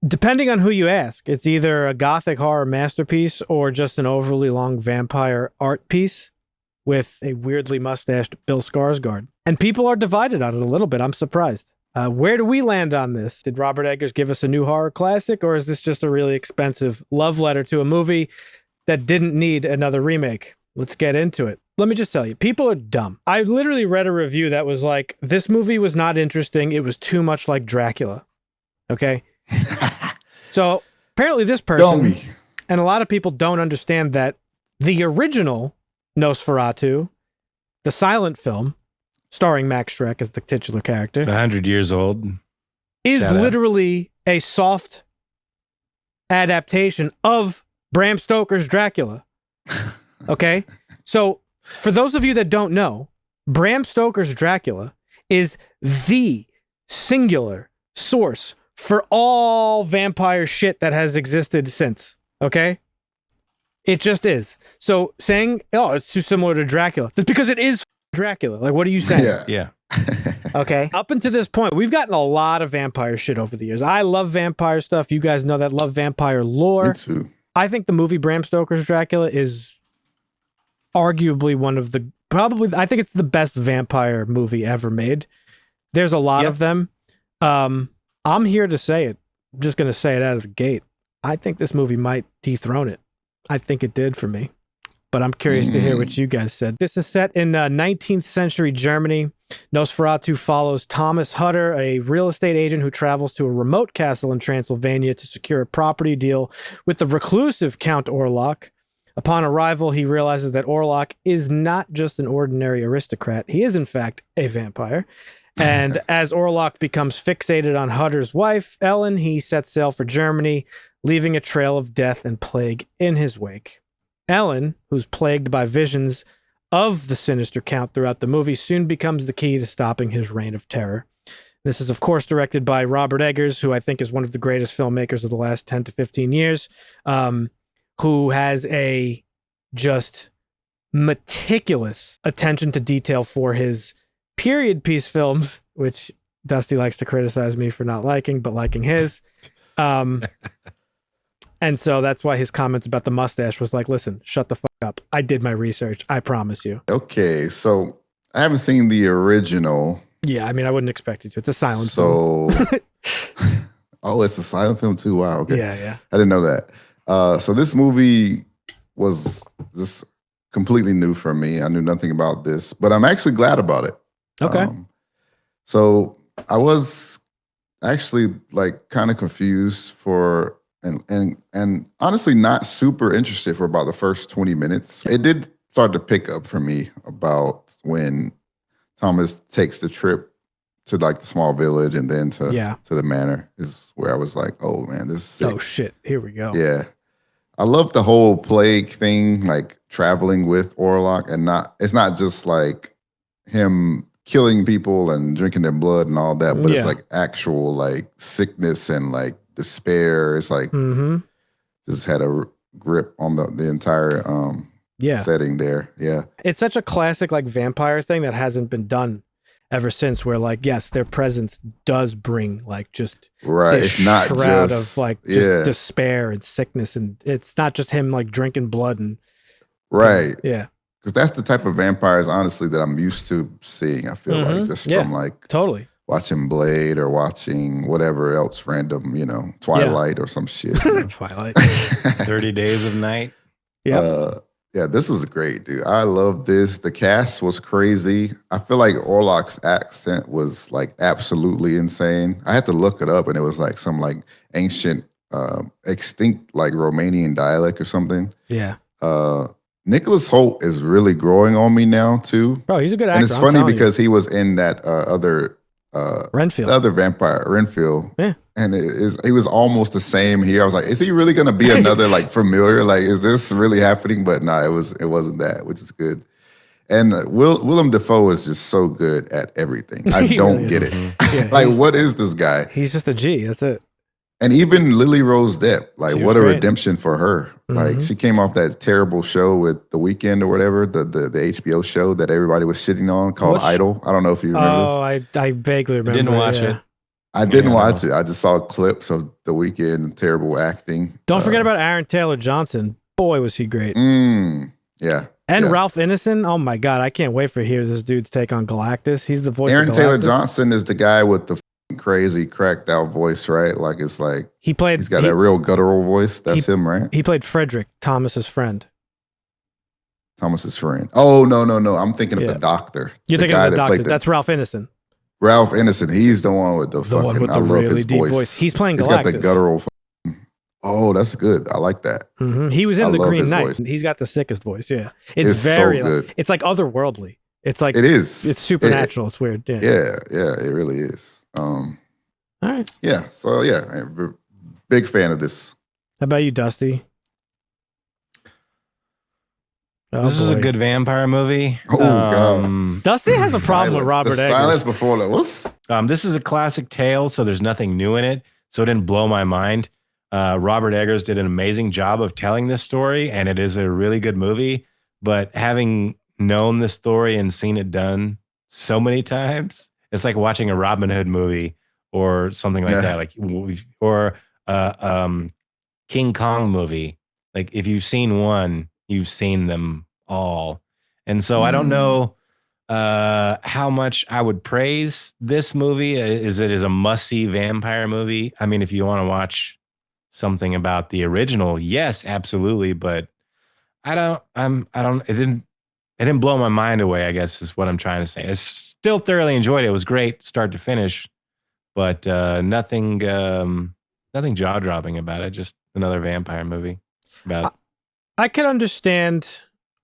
Depending on who you ask, it's either a gothic horror masterpiece or just an overly long vampire art piece with a weirdly mustached Bill Skarsgård. And people are divided on it a little bit. I'm surprised. Where do we land on this? Did Robert Eggers give us a new horror classic, or is this just a really expensive love letter to a movie that didn't need another remake? Let's get into it. Let me just tell you, people are dumb. I literally read a review that was like, this movie was not interesting. It was too much like Dracula. Okay? So apparently this person, and a lot of people don't understand that the original Nosferatu, the silent film, starring Max Schreck as the titular character, it's 100 years old, is literally a soft adaptation of Bram Stoker's Dracula. Okay? So for those of you that don't know, Bram Stoker's Dracula is the singular source for all vampire shit that has existed since. Okay? It just is. So saying, oh, it's too similar to Dracula, that's because it is Dracula. Like, what are you saying? Yeah. Okay. Up until this point, we've gotten a lot of vampire shit over the years. I love vampire stuff. You guys know that. Love vampire lore. Me too. I think the movie Bram Stoker's Dracula is arguably one of the, I think it's the best vampire movie ever made. There's a lot of them. I'm here to say it. I'm just going to say it out of the gate. I think this movie might dethrone it. I think it did for me. But I'm curious to hear what you guys said. This is set in 19th century Germany. Nosferatu follows Thomas Hutter, a real estate agent who travels to a remote castle in Transylvania to secure a property deal with the reclusive Count Orlok. Upon arrival, he realizes that Orlok is not just an ordinary aristocrat. He is, in fact, a vampire. And as Orlok becomes fixated on Hutter's wife, Ellen, he sets sail for Germany, leaving a trail of death and plague in his wake. Ellen, who's plagued by visions of the sinister Count throughout the movie, soon becomes the key to stopping his reign of terror. This is, of course, directed by Robert Eggers, who I think is one of the greatest filmmakers of the last 10 to 15 years, who has a just meticulous attention to detail for his period piece films, which Dusty likes to criticize me for not liking, but liking his. And so that's why his comments about the mustache was like, listen, shut the fuck up. I did my research. I promise you. Okay, so I haven't seen the original. Yeah, I mean, I wouldn't expect you to. It's a silent film. Oh, it's a silent film too? Wow, okay. Yeah. I didn't know that. So this movie was just completely new for me. I knew nothing about this, but I'm actually glad about it. Okay. So I was actually like kind of confused for and honestly not super interested for about the first 20 minutes. It did start to pick up for me about when Thomas takes the trip to like the small village and then to the manor is where I was like, oh man, this is sick. Oh shit, here we go. Yeah. I love the whole plague thing, like traveling with Orlok, and it's not just like him killing people and drinking their blood and all that, but it's like actual like sickness and like despair. It's like just had a grip on the entire setting there. Yeah. It's such a classic like vampire thing that hasn't been done ever since, where like, yes, their presence does bring like just it's not shroud just of like just despair and sickness, and it's not just him like drinking blood and because that's the type of vampires honestly that I'm used to seeing. I feel like just from like totally watching Blade or watching whatever else random, Twilight or some shit. Twilight. 30 Days of Night. Yeah, this was great, dude. I love this. The cast was crazy. I feel like Orlok's accent was like absolutely insane. I had to look it up, and it was like some like ancient, extinct like Romanian dialect or something. Yeah. Nicholas Hoult is really growing on me now too. Bro, he's a good actor. And it's funny because he was in that other Renfield. The other vampire, Renfield. Yeah. And he was almost the same here. I was like, is he really going to be another like familiar? Like, is this really happening? But no, it wasn't that, which is good. And Willem Dafoe is just so good at everything. I don't get it. Like, what is this guy? He's just a G. That's it. And even Lily Rose Depp, like, what a redemption for her. Like, she came off that terrible show with The Weeknd or whatever, the HBO show that everybody was shitting on called Idol. I don't know if you remember this. I vaguely remember. Didn't watch it. I didn't Yeah. watch it. I just saw clips of The Weeknd, terrible acting. Don't forget about Aaron Taylor Johnson. Boy, was he great. Yeah. And yeah. Ralph Ineson. Oh my God, I can't wait for hear this dude's take on Galactus. He's the voice Aaron of Galactus. Taylor Johnson is the guy with the crazy cracked out voice, right? Like he's got that real guttural voice. That's him, right? He played Frederick, Thomas's friend. Thomas's friend. Oh, no. I'm thinking of the doctor. You're thinking of the doctor. That's Ralph Ineson. Ralph Ineson. He's the one with the fucking, one with I the love really his deep voice. He's playing Galactus. He's got the guttural. Oh, that's good. I like that. Mm-hmm. He was in The Green Knight. Voice. He's got the sickest voice. Yeah. It's very so good. It's like otherworldly. It's like, it is. It's supernatural. It's weird. Yeah. Yeah, it really is. All right. Yeah. So yeah, big fan of this. How about you, Dusty? This is a good vampire movie. Oh, God. Dusty has a problem with Robert Eggers. Silence before that. What's? This is a classic tale, so there's nothing new in it. So it didn't blow my mind. Robert Eggers did an amazing job of telling this story, and it is a really good movie. But having known this story and seen it done so many times, it's like watching a Robin Hood movie or something like that, or King Kong movie. Like if you've seen one, you've seen them all. And so I don't know how much I would praise this movie. Is it a must-see vampire movie? I mean, if you want to watch something about the original, yes, absolutely. But it didn't blow my mind away, I guess is what I'm trying to say. I still thoroughly enjoyed it. It was great start to finish, but nothing jaw-dropping about it. Just another vampire movie about I can understand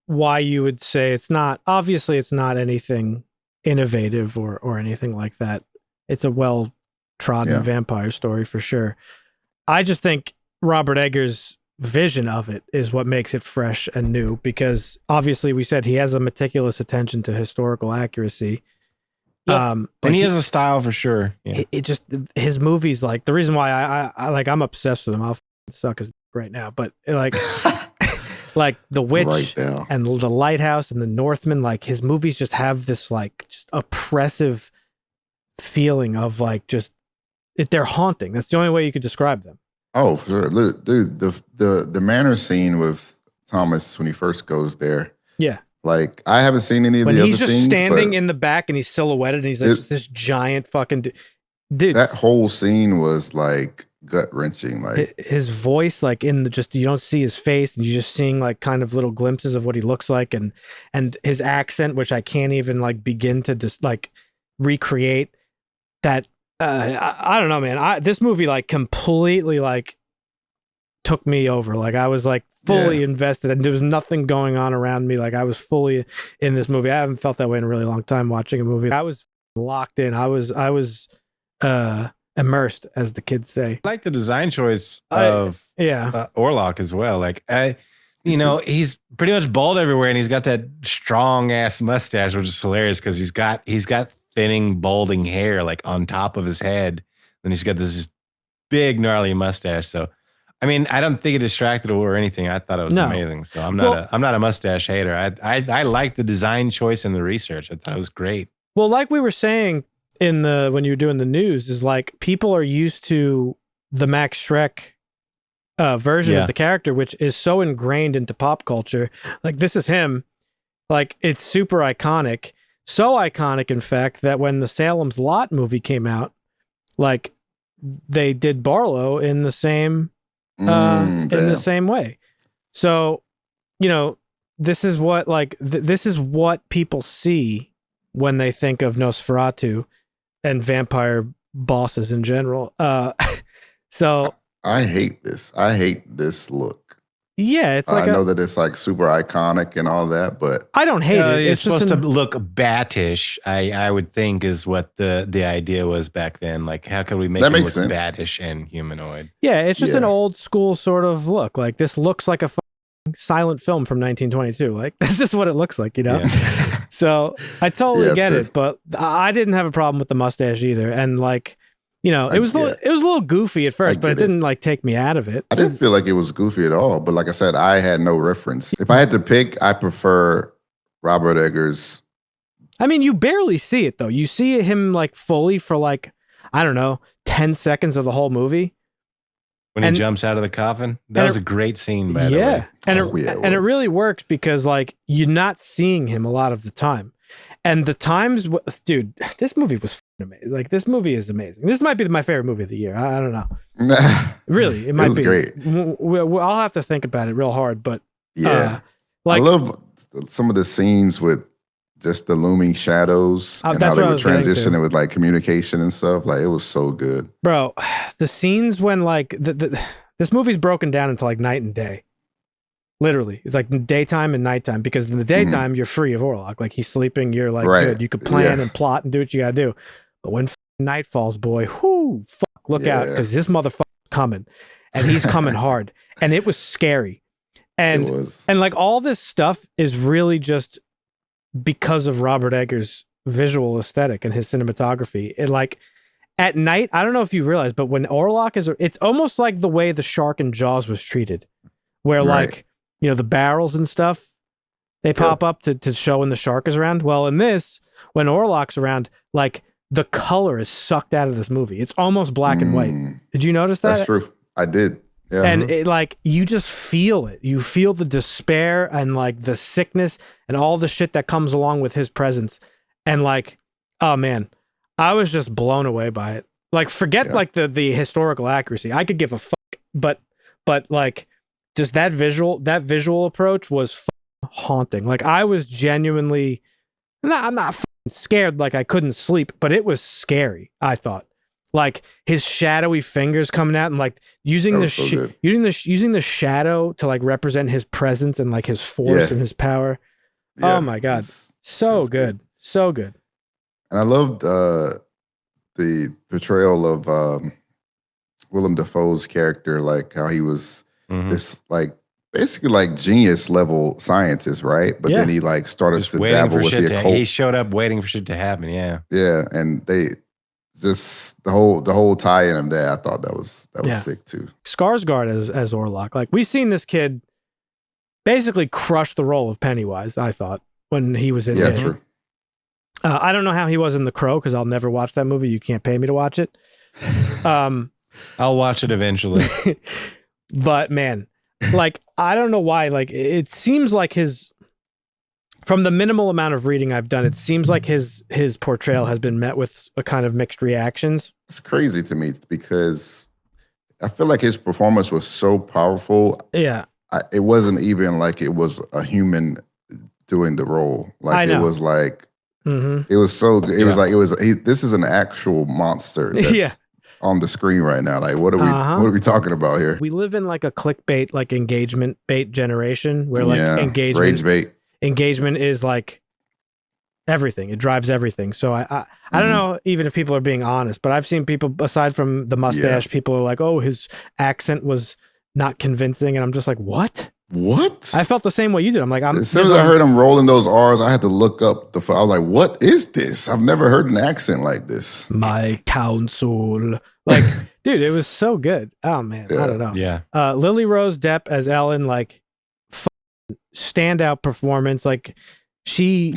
why you would say it's not anything innovative or anything like that. It's a well-trodden vampire story for sure. I just think Robert Eggers' vision of it is what makes it fresh and new, because obviously we said he has a meticulous attention to historical accuracy. And he has a style for sure. Yeah. It just, his movies, like the reason why I'm obsessed with him. I'll suck his right now, but like like The Witch and The Lighthouse and The Northman, like his movies just have this like just oppressive feeling of like just they're haunting. That's the only way you could describe them. Oh, for sure. Look, dude, the manor scene with Thomas when he first goes there. Yeah. Like I haven't seen any of the other things. When he's just standing in the back and he's silhouetted and he's like this giant fucking dude. That whole scene was like gut wrenching. Like his voice, like in the you don't see his face and you're just seeing like kind of little glimpses of what he looks like, and his accent, which I can't even like begin to just like recreate. That I don't know, man. This movie like completely like took me over. Like I was like fully invested, and there was nothing going on around me. Like I was fully in this movie. I haven't felt that way in a really long time watching a movie. I was locked in. I was immersed, as the kids say. I like the design choice of Orlok as well. Like he's pretty much bald everywhere, and he's got that strong ass mustache, which is hilarious because he's got thinning, balding hair like on top of his head, and he's got this big gnarly mustache. So I mean, I don't think it distracted or anything. I thought it was amazing. So I'm not a mustache hater. I like the design choice and the research. I thought it was great. Well, like we were saying when you were doing the news, is like people are used to the Max Schreck version of the character, which is so ingrained into pop culture. Like this is him. Like it's super iconic. So iconic, in fact, that when the Salem's Lot movie came out, like they did Barlow in the same the same way. So, this is what this is what people see when they think of Nosferatu and vampire bosses in general. So I hate this. I hate this look. Yeah, it's like I know that it's like super iconic and all that, but I don't hate it. It's supposed to look battish. I would think is what the idea was back then. Like, how could we make it look battish and humanoid? Yeah, it's just an old school sort of look. Like this looks like a silent film from 1922. Like that's just what it looks like, Yeah. So I totally get it, but I didn't have a problem with the mustache either, and like. It was a little goofy at first, but it didn't like take me out of it. I didn't feel like it was goofy at all. But like I said, I had no reference. If I had to pick, I prefer Robert Eggers. I mean, you barely see it though. You see him like fully for like, I don't know, 10 seconds of the whole movie. When he jumps out of the coffin. That was a great scene, by the way. And it really works because like you're not seeing him a lot of the time. And the times, dude, this movie was amazing. Like this movie is amazing. This might be my favorite movie of the year. I don't know. Really, it might be great. I'll have to think about it real hard, but like I love some of the scenes with just the looming shadows and how they would transition it with like communication and stuff. Like it was so good, bro. The scenes when like this movie's broken down into like night and day. Literally, it's like daytime and nighttime, because in the daytime you're free of Orlok. Like he's sleeping, you're like good. You could plan and plot and do what you gotta do. But when night falls, boy, look out, because this motherfucker's coming, and he's coming hard, and it was scary, and like all this stuff is really just because of Robert Eggers' visual aesthetic and his cinematography. It like at night, I don't know if you realize, but when Orlok is, it's almost like the way the shark in Jaws was treated, where like. You know, the barrels and stuff, they pop up to show when the shark is around. Well, in this, when Orlok's around, like the color is sucked out of this movie. It's almost black and white. Did you notice that? That's true. I did. Yeah. And it like, you just feel it. You feel the despair and like the sickness and all the shit that comes along with his presence. And like, oh man, I was just blown away by it. Like, forget like the historical accuracy. I could give a fuck, but like, just that visual approach was haunting. Like I was genuinely, I'm not scared like I couldn't sleep, but it was scary. I thought like his shadowy fingers coming out and like using the shadow to like represent his presence and like his force and his power. Yeah, oh my God. So good. So good. And I loved the portrayal of Willem Dafoe's character, like how he was this like basically like genius level scientist, right? But then he like started to dabble with the occult. He showed up waiting for shit to happen. Yeah, and they just the whole tie in of that. I thought that was sick too. Skarsgård as Orlok, like we seen this kid basically crush the role of Pennywise. I thought when he was in it. True. I don't know how he was in The Crow because I'll never watch that movie. You can't pay me to watch it. I'll watch it eventually. But man, like, I don't know why, like, it seems like from the minimal amount of reading I've done, it seems like his portrayal has been met with a kind of mixed reactions. It's crazy to me because I feel like his performance was so powerful. Yeah. It wasn't even like it was a human doing the role. Like it was like, it was so good. It was like, this is an actual monster. That's on the screen right now. Like, what are we talking about here? We live in like a clickbait, like engagement bait generation where like engagement is like everything. It drives everything. So I don't know even if people are being honest, but I've seen people aside from the mustache, people are like, oh, his accent was not convincing. And I'm just like, what? I felt the same way you did. I'm like, as soon as I heard him rolling those R's, I had to look up I was like, what is this? I've never heard an accent like this. My counsel. Like, dude, it was so good. Oh man, I don't know. Yeah. Lily Rose Depp as Ellen, like, standout performance. Like, she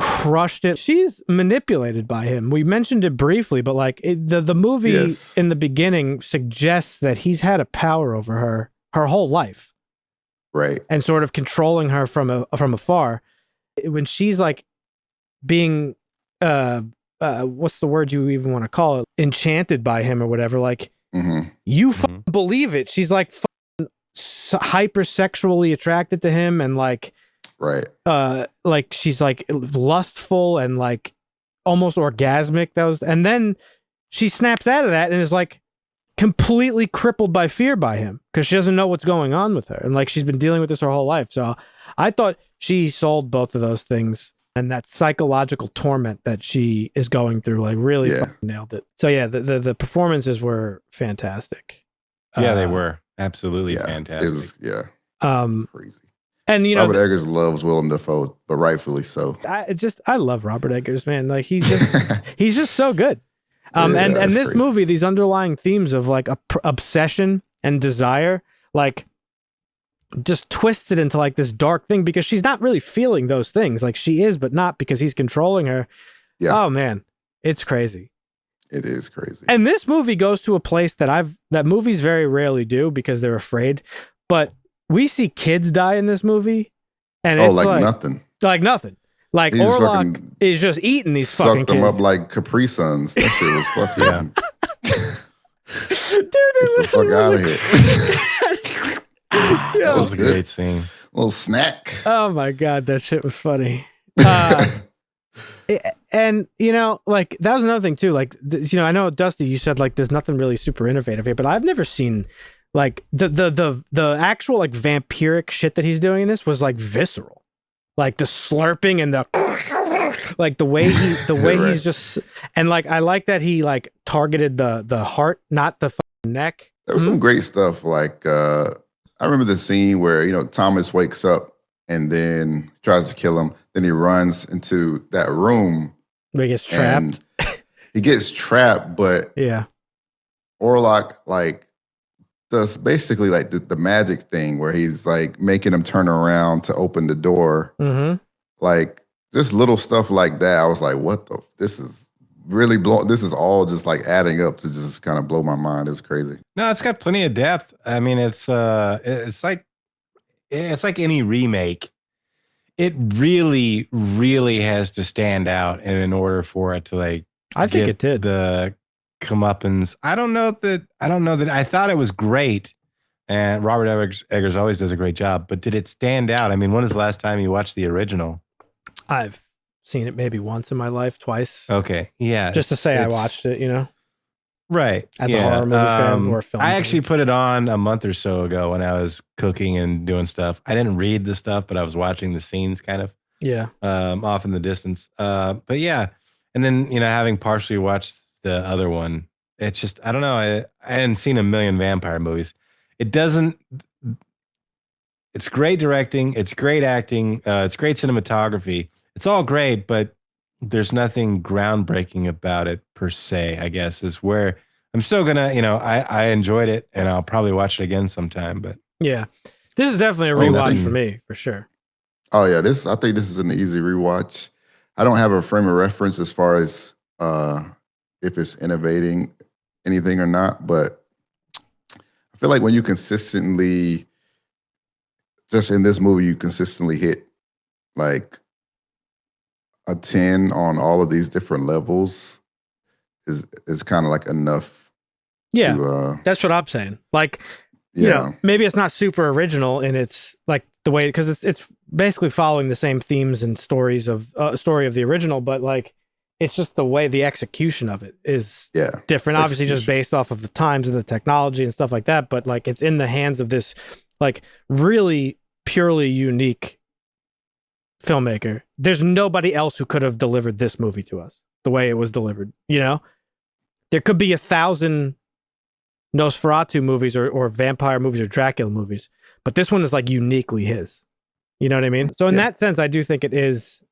crushed it. She's manipulated by him. We mentioned it briefly, but like the movie in the beginning suggests that he's had a power over her whole life. Right. And sort of controlling her from afar. When she's like being what's the word you even want to call it? Enchanted by him or whatever. Like you believe it. She's like hypersexually attracted to him and like like she's like lustful and like almost orgasmic. And then she snaps out of that and is like completely crippled by fear by him because she doesn't know what's going on with her. And like she's been dealing with this her whole life. So I thought she sold both of those things, and that psychological torment that she is going through, like really nailed it. So yeah, the performances were fantastic. Yeah, they were absolutely fantastic. It was crazy. And you know, Robert Eggers loves Willem Dafoe, but rightfully so. I love Robert Eggers, man. Like he's just so good. And this movie, these underlying themes of like obsession and desire, like just twists it into like this dark thing because she's not really feeling those things. Like she is, but not because he's controlling her. Yeah. Oh man, it's crazy. It is crazy. And this movie goes to a place that movies very rarely do because they're afraid. But we see kids die in this movie, and it's like nothing. Like nothing. Like He just Orlok fucking is just eating these fucking sucked them kids. up like Capri Suns. That shit was fucking. Dude, Get the fuck out of here. That was a great scene. Little snack. Oh my God, that shit was funny. And you know, like that was another thing too. Like, you know, I know Dusty, you said like there's nothing really super innovative here, but I've never seen like the actual like vampiric shit that he's doing in this was like visceral, like the slurping and the like the way Right. he's just, and like I like that he like targeted the heart, not the fucking neck. There was some great stuff. Like I remember the scene where, you know, Thomas wakes up and then tries to kill him. Then he runs into that room. Where he gets trapped. He gets trapped, but Yeah. Orlok like does basically like the magic thing where he's like making him turn around to open the door. Mm-hmm. Like just little stuff like that. I was like, what the? This is really this is all just like adding up to just kind of blow my mind. It was crazy. No, it's got plenty of depth. I mean, it's like any remake. It really, really has to stand out, and in order for it to like, I think it did. The comeuppance. I don't know that. I thought it was great, and Robert Eggers always does a great job. But did it stand out? I mean, when is the last time you watched the original? I've seen it maybe once in my life, twice. Okay, yeah, Just to say I watched it, you know. Right. As a horror movie fan or a film. I actually put it on a month or so ago when I was cooking and doing stuff. I didn't read the stuff, but I was watching the scenes kind of off in the distance. But yeah. And then, you know, having partially watched the other one, it's just, I don't know. I hadn't seen a million vampire movies. It's great directing. It's great acting. It's great cinematography. It's all great, but there's nothing groundbreaking about it per se, I guess, is where I'm still gonna, you know, I enjoyed it and I'll probably watch it again sometime. But yeah, this is definitely a rewatch for me, for sure. Oh yeah, I think this is an easy rewatch. I don't have a frame of reference as far as if it's innovating anything or not, but I feel like when you consistently, just in this movie, you consistently hit like a 10 on all of these different levels is kind of like enough. Yeah, that's what I'm saying. Like, you know, maybe it's not super original in its like the way, because it's basically following the same themes and stories of story of the original, but like it's just the way the execution of it is different. Obviously, just based off of the times and the technology and stuff like that. But like it's in the hands of this like really purely unique filmmaker. There's nobody else who could have delivered this movie to us the way it was delivered. You know, there could be 1,000 Nosferatu movies or vampire movies or Dracula movies, but this one is like uniquely his. You know what I mean? So in that sense, I do think it is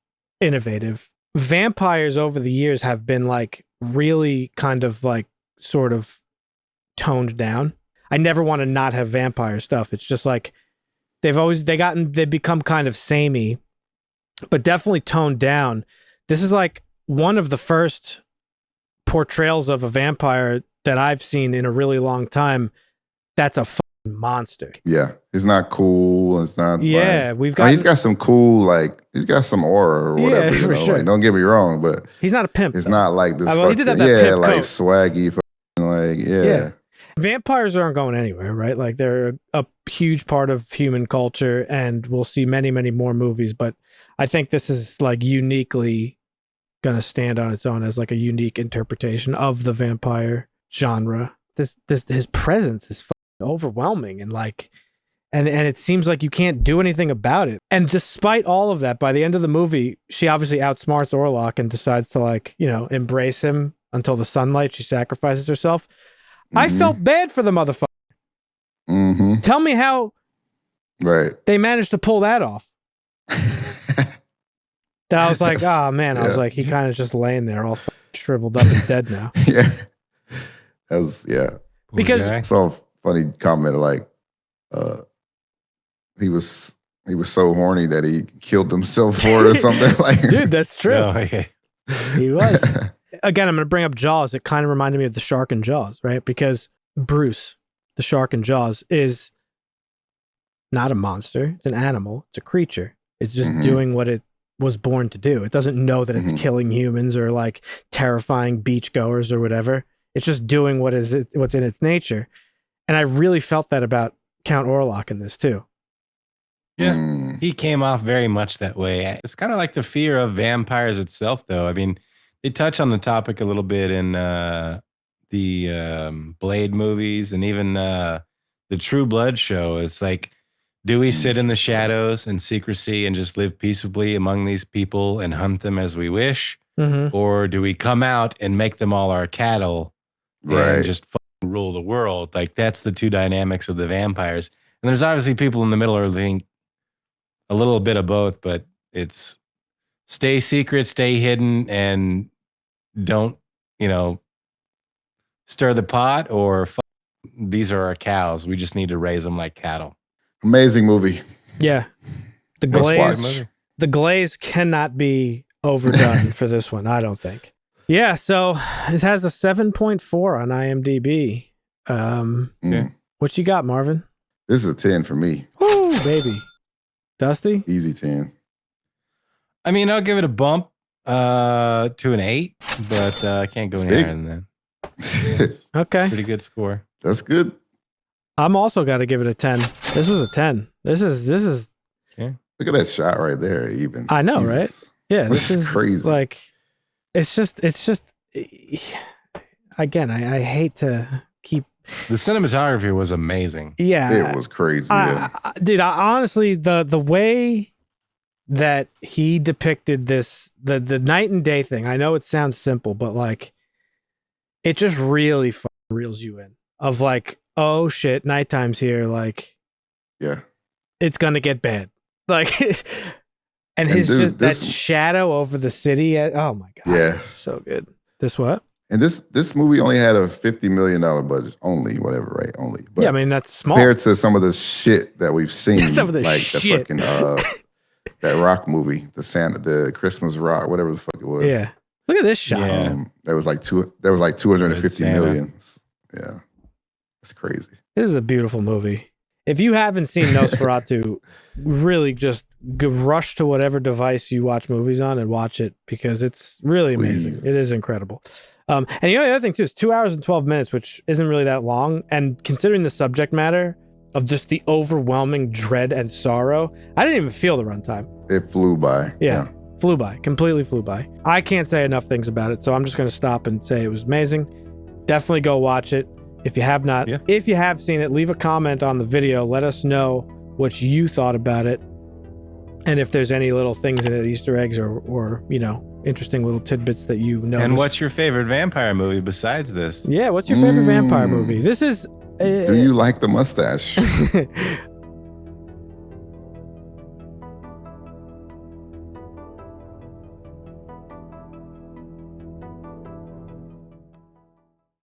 innovative. Vampires over the years have been like really kind of like sort of toned down. I never want to not have vampire stuff. It's just like they've become kind of samey, but definitely toned down. This is like one of the first portrayals of a vampire that I've seen in a really long time. That's a fucking monster. Yeah, he's not cool. It's not. Yeah, like, he's got some cool, like he's got some aura or whatever. Yeah, you know? Sure. Like, don't get me wrong, but he's not a pimp. It's not like this. Well, he did have that pimp like coat. swaggy, like Vampires aren't going anywhere, right? Like they're a huge part of human culture, and we'll see many, many more movies. But I think this is like uniquely gonna stand on its own as like a unique interpretation of the vampire genre. His presence is overwhelming, and like, and it seems like you can't do anything about it. And despite all of that, by the end of the movie, she obviously outsmarts Orlok and decides to like, you know, embrace him until the sunlight. She sacrifices herself. Mm-hmm. I felt bad for the motherfucker. Mm-hmm. Tell me how they managed to pull that off. That I was like, oh man, I was like, he kind of just laying there all shriveled up and dead now. Yeah. That was, Because I saw a funny comment like, he was so horny that he killed himself for it or something. Like, dude, that's true. Oh, okay. He was. again, I'm going to bring up Jaws. It kind of reminded me of the shark in Jaws, right? Because Bruce, the shark in Jaws, is not a monster. It's an animal. It's a creature. It's just doing what it was born to do. It doesn't know that it's killing humans or like terrifying beachgoers or whatever. It's just doing what's in its nature. And I really felt that about Count Orlok in this too. Yeah, he came off very much that way. It's kind of like the fear of vampires itself, though. I mean, they touch on the topic a little bit in the Blade movies and even the True Blood show. It's like, do we sit in the shadows and secrecy and just live peaceably among these people and hunt them as we wish? Or do we come out and make them all our cattle and just fucking rule the world? Like, that's the two dynamics of the vampires. And there's obviously people in the middle who think a little bit of both, but it's stay secret, stay hidden, and don't, stir the pot, or these are our cows. We just need to raise them like cattle. Amazing movie. Yeah. The glaze cannot be overdone for this one, I don't think. Yeah, so it has a 7.4 on IMDb. What you got, Marvin? This is a 10 for me. Woo, baby. Dusty? Easy 10. I mean, I'll give it a bump to an 8, but I can't go any higher than that. Okay. Pretty good score. That's good. I'm also got to give it a 10. This was a 10. This is. Okay. Look at that shot right there. Even I know, Jesus. Right? Yeah, this is crazy. Like, it's just. Again, I hate to keep. The cinematography was amazing. Yeah, it was crazy. Dude, honestly, the way that he depicted this, the night and day thing. I know it sounds simple, but like, it just really reels you in. Of like, oh shit, nighttime's here. Like, yeah, it's gonna get bad. Like, and his dude, that shadow over the city. Oh my god, yeah, so good. This what? And this movie only had a $50 million budget, only, whatever, right? Only. But yeah, I mean, that's small compared to some of the shit that we've seen. Some of the like shit. The fucking that rock movie, the Christmas Rock, whatever the fuck it was. Yeah. Look at this shot. Yeah. That was like 250 million. Yeah. It's crazy. This is a beautiful movie. If you haven't seen Nosferatu, really just rush to whatever device you watch movies on and watch it, because it's really amazing. It is incredible. And the other thing too is 2 hours and 12 minutes, which isn't really that long. And considering the subject matter of just the overwhelming dread and sorrow, I didn't even feel the runtime. It flew by. Yeah. Flew by. Completely flew by. I can't say enough things about it, so I'm just going to stop and say it was amazing. Definitely go watch it. If you have not, if you have seen it, leave a comment on the video. Let us know what you thought about it. And if there's any little things in it, Easter eggs or interesting little tidbits that you know. And what's your favorite vampire movie besides this? Yeah, what's your favorite vampire movie? This is... do you like the mustache?